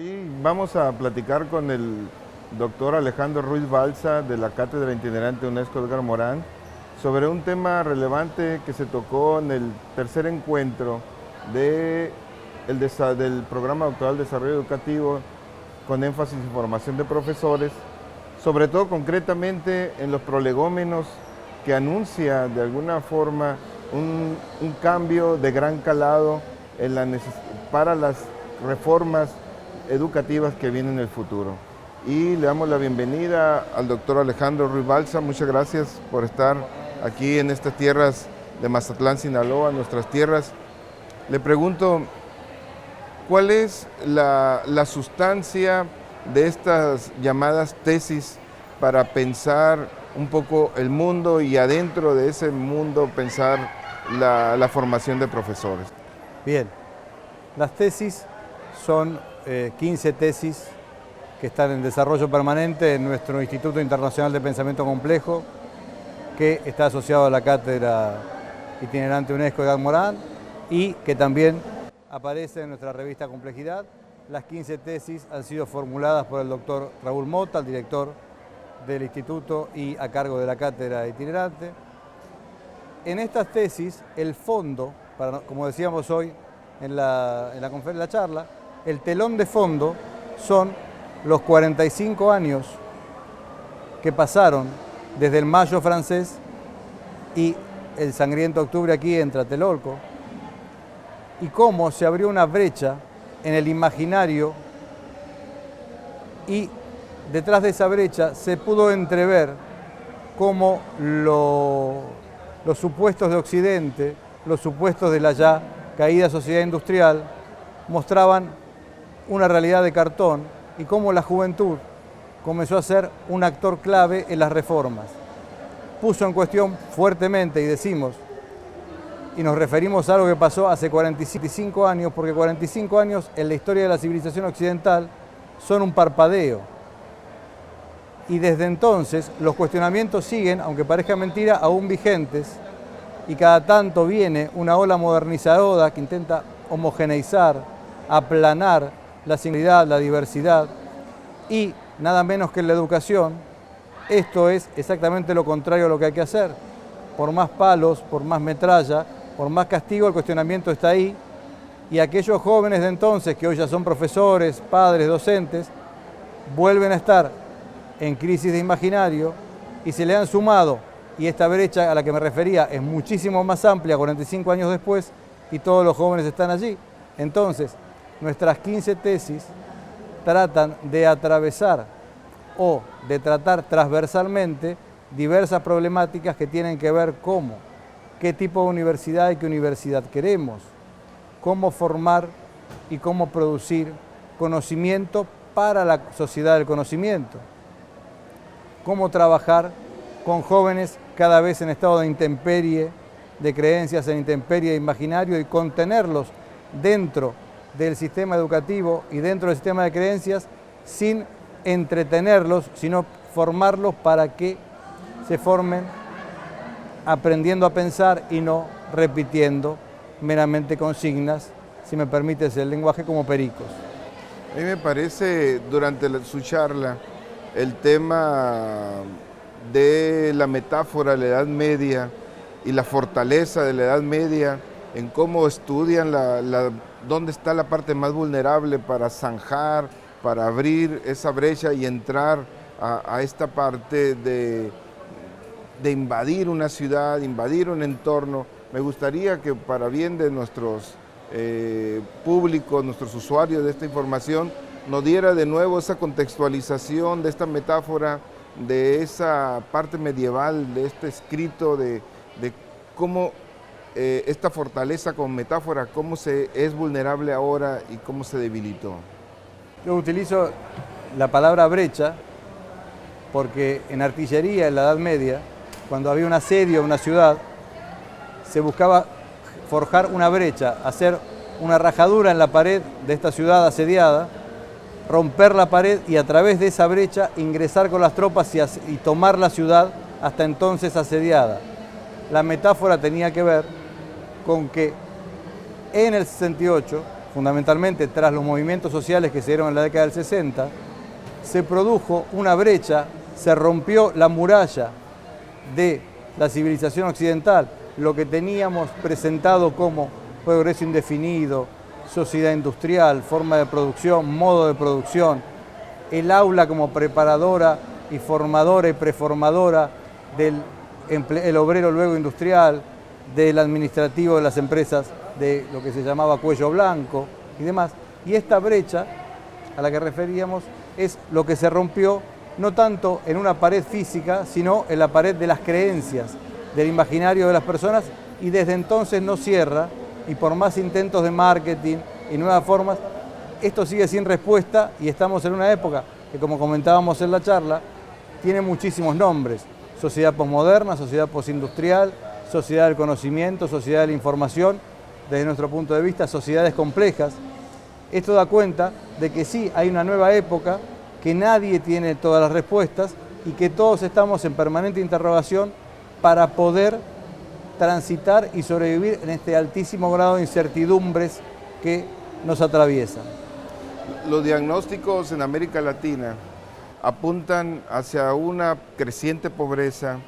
Hoy vamos a platicar con el doctor Alejandro Ruiz Balsa de la Cátedra Itinerante UNESCO Edgar Morán sobre un tema relevante que se tocó en el tercer encuentro del Programa Doctoral de Desarrollo Educativo con énfasis en formación de profesores, sobre todo concretamente en los prolegómenos que anuncia de alguna forma un cambio de gran calado para las reformas educativas que vienen en el futuro. Y le damos la bienvenida al doctor Alejandro Ruiz Balsa. Muchas gracias por estar aquí en estas tierras de Mazatlán, Sinaloa, nuestras tierras. Le pregunto, ¿cuál es la sustancia de estas llamadas tesis para pensar un poco el mundo y adentro de ese mundo pensar la formación de profesores? Bien, las tesis son 15 tesis que están en desarrollo permanente en nuestro Instituto Internacional de Pensamiento Complejo, que está asociado a la Cátedra Itinerante UNESCO Edgar Morán y que también aparece en nuestra revista Complejidad. Las 15 tesis han sido formuladas por el doctor Raúl Mota, el director del instituto y a cargo de la Cátedra Itinerante. En estas tesis, el fondo, como decíamos hoy en la charla, el telón de fondo son los 45 años que pasaron desde el Mayo francés y el sangriento octubre aquí en Tlatelolco, y cómo se abrió una brecha en el imaginario y detrás de esa brecha se pudo entrever cómo los supuestos de Occidente, los supuestos de la ya caída sociedad industrial, mostraban una realidad de cartón y cómo la juventud comenzó a ser un actor clave en las reformas. Puso en cuestión fuertemente, y decimos, y nos referimos a algo que pasó hace 45 años, porque 45 años en la historia de la civilización occidental son un parpadeo. Y desde entonces los cuestionamientos siguen, aunque parezca mentira, aún vigentes, y cada tanto viene una ola modernizadora que intenta homogeneizar, aplanar la singularidad, la diversidad, y nada menos que en la educación, esto es exactamente lo contrario a lo que hay que hacer. Por más palos, por más metralla, por más castigo, el cuestionamiento está ahí, y aquellos jóvenes de entonces, que hoy ya son profesores, padres, docentes, vuelven a estar en crisis de imaginario y se le han sumado, y esta brecha a la que me refería es muchísimo más amplia 45 años después, y todos los jóvenes están allí. Entonces, nuestras 15 tesis tratan de atravesar o de tratar transversalmente diversas problemáticas que tienen que ver cómo, qué tipo de universidad y qué universidad queremos, cómo formar y cómo producir conocimiento para la sociedad del conocimiento, cómo trabajar con jóvenes cada vez en estado de intemperie, de creencias en intemperie de imaginario, y contenerlos dentro del sistema educativo y dentro del sistema de creencias sin entretenerlos, sino formarlos para que se formen aprendiendo a pensar y no repitiendo meramente consignas, si me permites el lenguaje, como pericos. A mí me parece, durante su charla, el tema de la metáfora de la Edad Media y la fortaleza de la Edad Media, en cómo estudian dónde está la parte más vulnerable para zanjar, para abrir esa brecha y entrar a esta parte de invadir una ciudad, invadir un entorno. Me gustaría que, para bien de nuestros públicos, nuestros usuarios de esta información, nos diera de nuevo esa contextualización de esta metáfora, de esa parte medieval, de este escrito, de cómo esta fortaleza con metáfora, cómo es vulnerable ahora y cómo se debilitó. Yo utilizo la palabra brecha porque en artillería, en la Edad Media, cuando había un asedio a una ciudad, se buscaba forjar una brecha, hacer una rajadura en la pared de esta ciudad asediada, romper la pared y a través de esa brecha ingresar con las tropas y tomar la ciudad hasta entonces asediada. La metáfora tenía que ver con que en el 68 fundamentalmente tras los movimientos sociales que se dieron en la década del 60, se produjo una brecha, se rompió la muralla de la civilización occidental, lo que teníamos presentado como progreso indefinido, sociedad industrial, forma de producción, modo de producción, el aula como preparadora y formadora y preformadora del obrero luego industrial, del administrativo de las empresas de lo que se llamaba cuello blanco y demás. Y esta brecha a la que referíamos es lo que se rompió no tanto en una pared física, sino en la pared de las creencias, del imaginario de las personas, y desde entonces no cierra, y por más intentos de marketing y nuevas formas, esto sigue sin respuesta y estamos en una época que, como comentábamos en la charla, tiene muchísimos nombres: sociedad posmoderna, sociedad postindustrial, sociedad del conocimiento, sociedad de la información, desde nuestro punto de vista, sociedades complejas. Esto da cuenta de que sí, hay una nueva época, que nadie tiene todas las respuestas y que todos estamos en permanente interrogación para poder transitar y sobrevivir en este altísimo grado de incertidumbres que nos atraviesan. Los diagnósticos en América Latina apuntan hacia una creciente pobreza,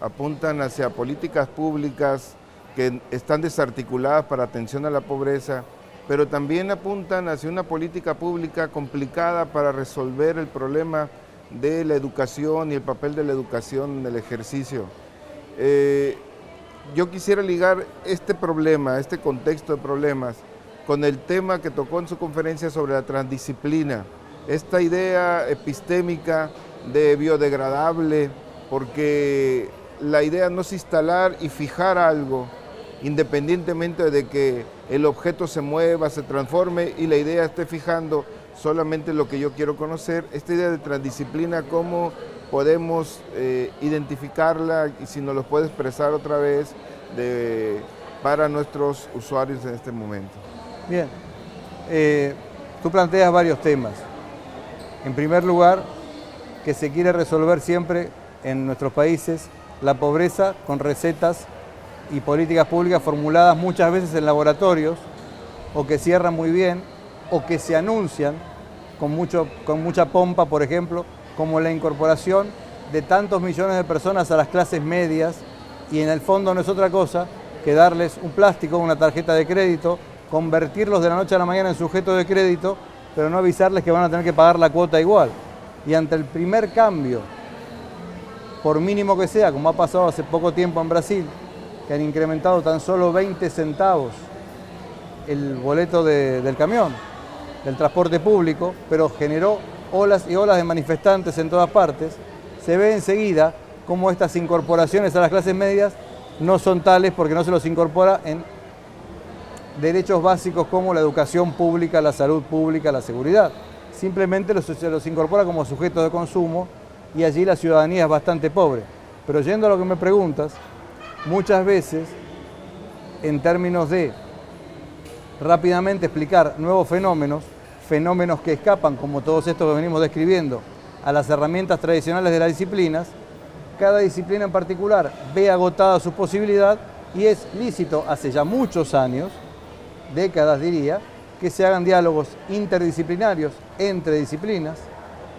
apuntan hacia políticas públicas que están desarticuladas para atención a la pobreza, pero también apuntan hacia una política pública complicada para resolver el problema de la educación y el papel de la educación en el ejercicio. Yo quisiera ligar este problema, este contexto de problemas, con el tema que tocó en su conferencia sobre la transdisciplina, esta idea epistémica de biodegradable, porque la idea no es instalar y fijar algo, independientemente de que el objeto se mueva, se transforme y la idea esté fijando solamente lo que yo quiero conocer. Esta idea de transdisciplina, ¿cómo podemos identificarla y si nos lo puede expresar otra vez para nuestros usuarios en este momento? Bien, tú planteas varios temas. En primer lugar, que se quiere resolver siempre en nuestros países la pobreza con recetas y políticas públicas formuladas muchas veces en laboratorios, o que cierran muy bien, o que se anuncian con mucha pompa, por ejemplo, como la incorporación de tantos millones de personas a las clases medias, y en el fondo no es otra cosa que darles un plástico, una tarjeta de crédito, convertirlos de la noche a la mañana en sujetos de crédito, pero no avisarles que van a tener que pagar la cuota igual. Y ante el primer cambio, por mínimo que sea, como ha pasado hace poco tiempo en Brasil, que han incrementado tan solo 20 centavos el boleto del camión, del transporte público, pero generó olas y olas de manifestantes en todas partes, se ve enseguida cómo estas incorporaciones a las clases medias no son tales porque no se los incorpora en derechos básicos como la educación pública, la salud pública, la seguridad. Simplemente se los incorpora como sujetos de consumo y allí la ciudadanía es bastante pobre. Pero yendo a lo que me preguntas, muchas veces, en términos de rápidamente explicar nuevos fenómenos que escapan, como todos estos que venimos describiendo, a las herramientas tradicionales de las disciplinas, cada disciplina en particular ve agotada su posibilidad y es lícito hace ya muchos años, décadas diría, que se hagan diálogos interdisciplinarios entre disciplinas,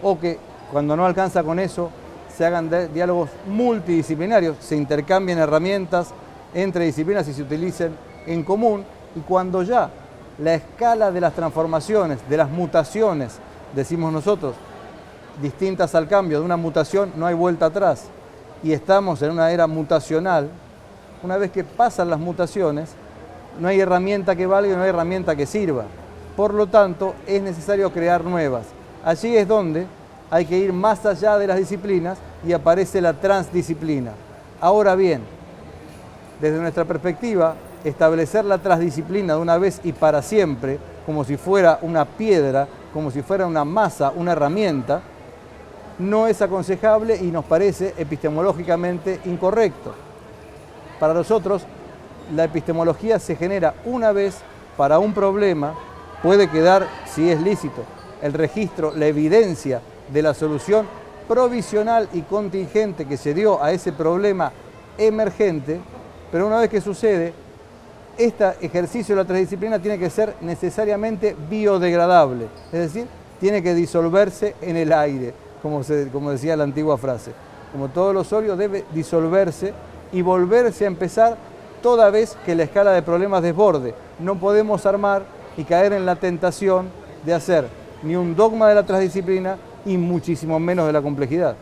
o que cuando no alcanza con eso se hagan diálogos multidisciplinarios, se intercambien herramientas entre disciplinas y se utilicen en común, y cuando ya la escala de las transformaciones, de las mutaciones, decimos nosotros, distintas al cambio, de una mutación no hay vuelta atrás, y estamos en una era mutacional, una vez que pasan las mutaciones, no hay herramienta que valga y no hay herramienta que sirva. Por lo tanto, es necesario crear nuevas. Allí es donde hay que ir más allá de las disciplinas y aparece la transdisciplina. Ahora bien, desde nuestra perspectiva, establecer la transdisciplina de una vez y para siempre, como si fuera una piedra, como si fuera una masa, una herramienta, no es aconsejable y nos parece epistemológicamente incorrecto. Para nosotros, la epistemología se genera una vez para un problema, puede quedar, si es lícito, el registro, la evidencia de la solución provisional y contingente que se dio a ese problema emergente, pero una vez que sucede, este ejercicio de la transdisciplina tiene que ser necesariamente biodegradable, es decir, tiene que disolverse en el aire, como decía la antigua frase. Como todo lo sólido debe disolverse y volverse a empezar toda vez que la escala de problemas desborde. No podemos armar y caer en la tentación de hacer ni un dogma de la transdisciplina y muchísimo menos de la complejidad.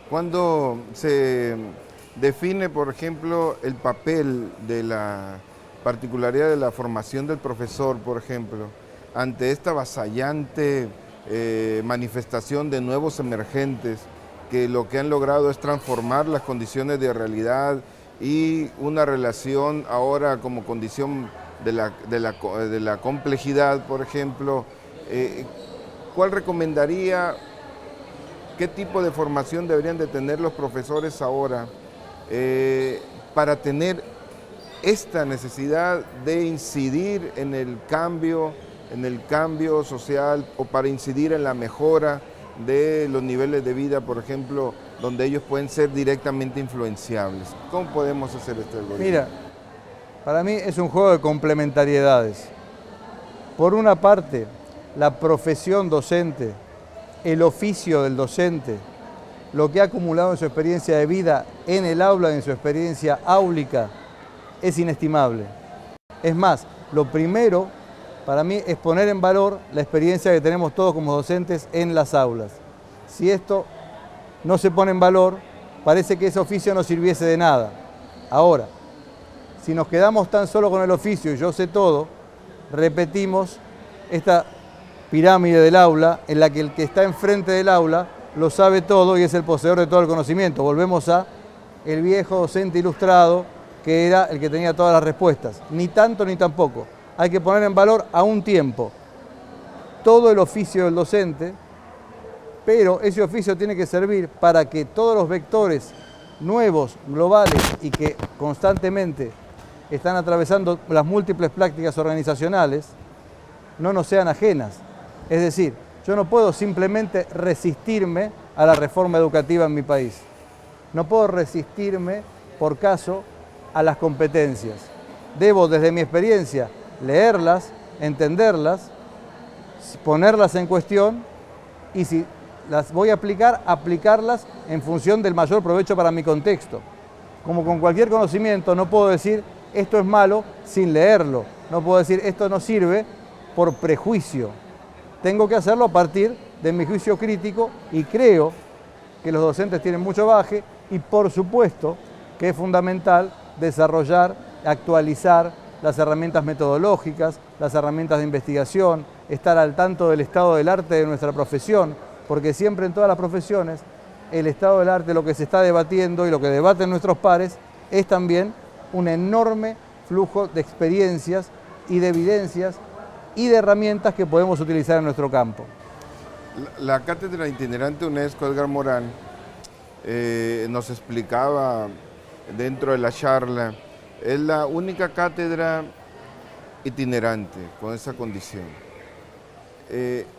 Cuando se define, por ejemplo, el papel de la particularidad de la formación del profesor, por ejemplo, ante esta avasallante manifestación de nuevos emergentes que lo que han logrado es transformar las condiciones de realidad y una relación ahora como condición de la complejidad, por ejemplo, ¿cuál recomendaría, qué tipo de formación deberían de tener los profesores ahora para tener esta necesidad de incidir en el cambio social o para incidir en la mejora de los niveles de vida, por ejemplo, donde ellos pueden ser directamente influenciables? ¿Cómo podemos hacer este algoritmo? Mira, para mí es un juego de complementariedades. Por una parte, la profesión docente, el oficio del docente, lo que ha acumulado en su experiencia de vida en el aula, en su experiencia áulica, es inestimable. Es más, lo primero para mí es poner en valor la experiencia que tenemos todos como docentes en las aulas. Si esto no se pone en valor, parece que ese oficio no sirviese de nada. Ahora, si nos quedamos tan solo con el oficio y yo sé todo, repetimos esta pirámide del aula en la que el que está enfrente del aula lo sabe todo y es el poseedor de todo el conocimiento. Volvemos a el viejo docente ilustrado que era el que tenía todas las respuestas. Ni tanto ni tampoco. Hay que poner en valor a un tiempo todo el oficio del docente, pero ese oficio tiene que servir para que todos los vectores nuevos, globales y que constantemente están atravesando las múltiples prácticas organizacionales, no nos sean ajenas. Es decir, yo no puedo simplemente resistirme a la reforma educativa en mi país. No puedo resistirme, por caso, a las competencias. Debo, desde mi experiencia, leerlas, entenderlas, ponerlas en cuestión y si las voy a aplicar, aplicarlas en función del mayor provecho para mi contexto. Como con cualquier conocimiento, no puedo decir esto es malo sin leerlo. No puedo decir esto no sirve por prejuicio. Tengo que hacerlo a partir de mi juicio crítico y creo que los docentes tienen mucho bagaje y por supuesto que es fundamental desarrollar, actualizar las herramientas metodológicas, las herramientas de investigación, estar al tanto del estado del arte de nuestra profesión, porque siempre en todas las profesiones el estado del arte, lo que se está debatiendo y lo que debaten nuestros pares, es también un enorme flujo de experiencias y de evidencias y de herramientas que podemos utilizar en nuestro campo. La cátedra itinerante UNESCO Edgar Morán nos explicaba dentro de la charla, es la única cátedra itinerante con esa condición.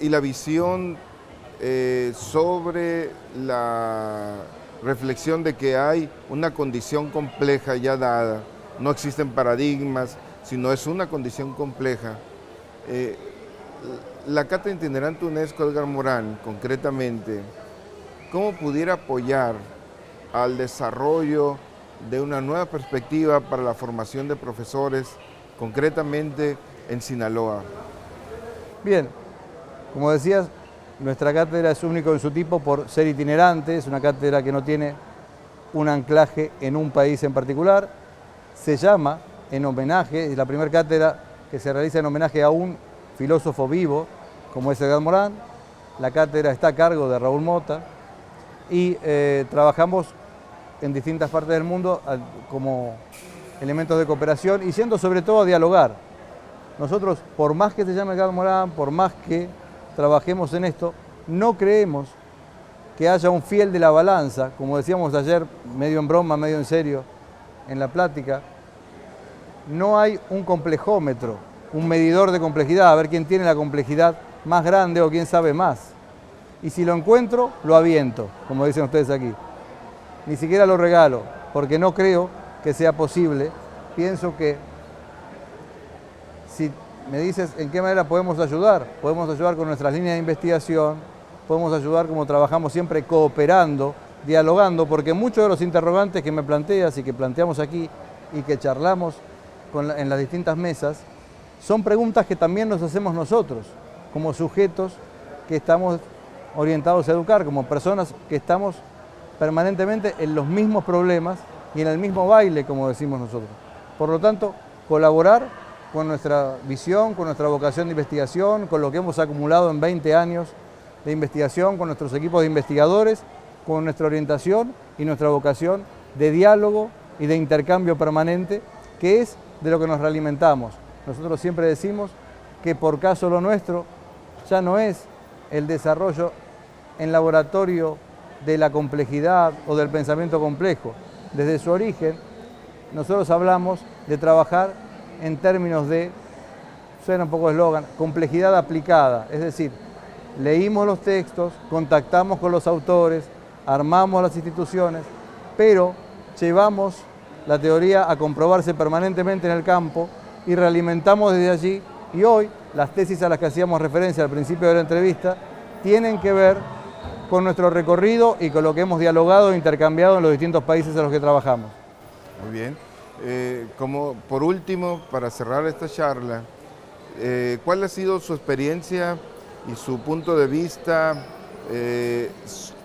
Y la visión sobre la reflexión de que hay una condición compleja ya dada, no existen paradigmas, sino es una condición compleja. La cátedra itinerante UNESCO Edgar Morán, concretamente, ¿cómo pudiera apoyar al desarrollo de una nueva perspectiva para la formación de profesores, concretamente en Sinaloa? Bien, como decías, nuestra cátedra es única en su tipo por ser itinerante, es una cátedra que no tiene un anclaje en un país en particular, se llama en homenaje, es la primera cátedra que se realiza en homenaje a un filósofo vivo como es Edgar Morán. La cátedra está a cargo de Raúl Mota y trabajamos en distintas partes del mundo como elementos de cooperación y siendo sobre todo a dialogar. Nosotros, por más que se llame Edgar Morán, por más que trabajemos en esto, no creemos que haya un fiel de la balanza, como decíamos ayer, medio en broma, medio en serio, en la plática. No hay un complejómetro, un medidor de complejidad, a ver quién tiene la complejidad más grande o quién sabe más. Y si lo encuentro, lo aviento, como dicen ustedes aquí. Ni siquiera lo regalo, porque no creo que sea posible. Pienso que Si me dices en qué manera podemos ayudar con nuestras líneas de investigación, podemos ayudar como trabajamos siempre, cooperando, dialogando, porque muchos de los interrogantes que me planteas y que planteamos aquí y que charlamos en las distintas mesas, son preguntas que también nos hacemos nosotros, como sujetos que estamos orientados a educar, como personas que estamos permanentemente en los mismos problemas y en el mismo baile, como decimos nosotros. Por lo tanto, colaborar con nuestra visión, con nuestra vocación de investigación, con lo que hemos acumulado en 20 años de investigación, con nuestros equipos de investigadores, con nuestra orientación y nuestra vocación de diálogo y de intercambio permanente, que es de lo que nos realimentamos. Nosotros siempre decimos que por caso lo nuestro ya no es el desarrollo en laboratorio de la complejidad o del pensamiento complejo. Desde su origen, nosotros hablamos de trabajar en términos de, suena un poco eslogan, complejidad aplicada, es decir, leímos los textos, contactamos con los autores, armamos las instituciones, pero llevamos la teoría a comprobarse permanentemente en el campo y realimentamos desde allí. Y hoy, las tesis a las que hacíamos referencia al principio de la entrevista tienen que ver con nuestro recorrido y con lo que hemos dialogado e intercambiado en los distintos países en los que trabajamos. Muy bien. Como por último, para cerrar esta charla, ¿cuál ha sido su experiencia y su punto de vista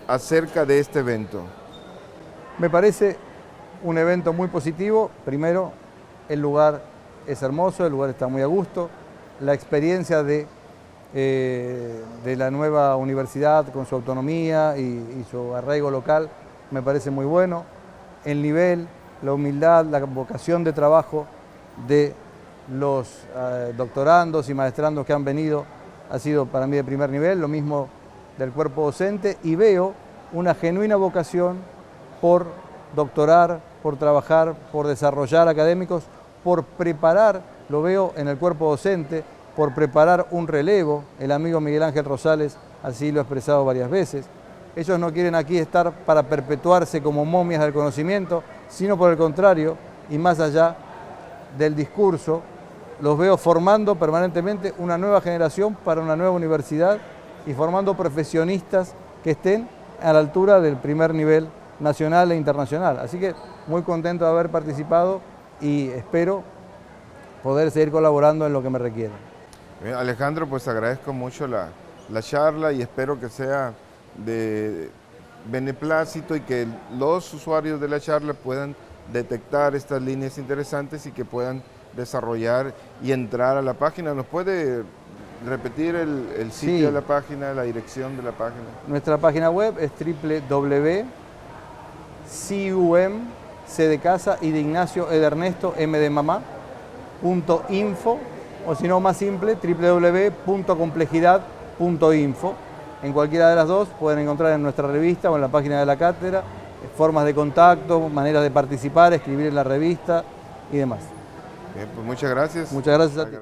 acerca de este evento? Me parece un evento muy positivo. Primero, el lugar es hermoso, el lugar está muy a gusto. La experiencia de la nueva universidad con su autonomía y su arraigo local me parece muy bueno. El nivel, la humildad, la vocación de trabajo de los doctorandos y maestrandos que han venido ha sido para mí de primer nivel, lo mismo del cuerpo docente, y veo una genuina vocación por doctorar, por trabajar, por desarrollar académicos, por preparar, lo veo en el cuerpo docente, por preparar un relevo. El amigo Miguel Ángel Rosales así lo ha expresado varias veces. Ellos no quieren aquí estar para perpetuarse como momias del conocimiento, sino por el contrario, y más allá del discurso, los veo formando permanentemente una nueva generación para una nueva universidad y formando profesionistas que estén a la altura del primer nivel nacional e internacional. Así que muy contento de haber participado y espero poder seguir colaborando en lo que me requiera. Bien, Alejandro, pues agradezco mucho la charla y espero que sea de beneplácito y que los usuarios de la charla puedan detectar estas líneas interesantes y que puedan desarrollar y entrar a la página. ¿Nos puede repetir el sitio Sí. de la página, la dirección de la página? Nuestra página web es www.cum, C de casa, y de Ignacio, E de Ernesto, M de mamá, .info, o si no, más simple, www.complejidad.info. En cualquiera de las dos pueden encontrar en nuestra revista o en la página de la cátedra formas de contacto, maneras de participar, escribir en la revista y demás. Bien, pues muchas gracias. Muchas gracias a ti.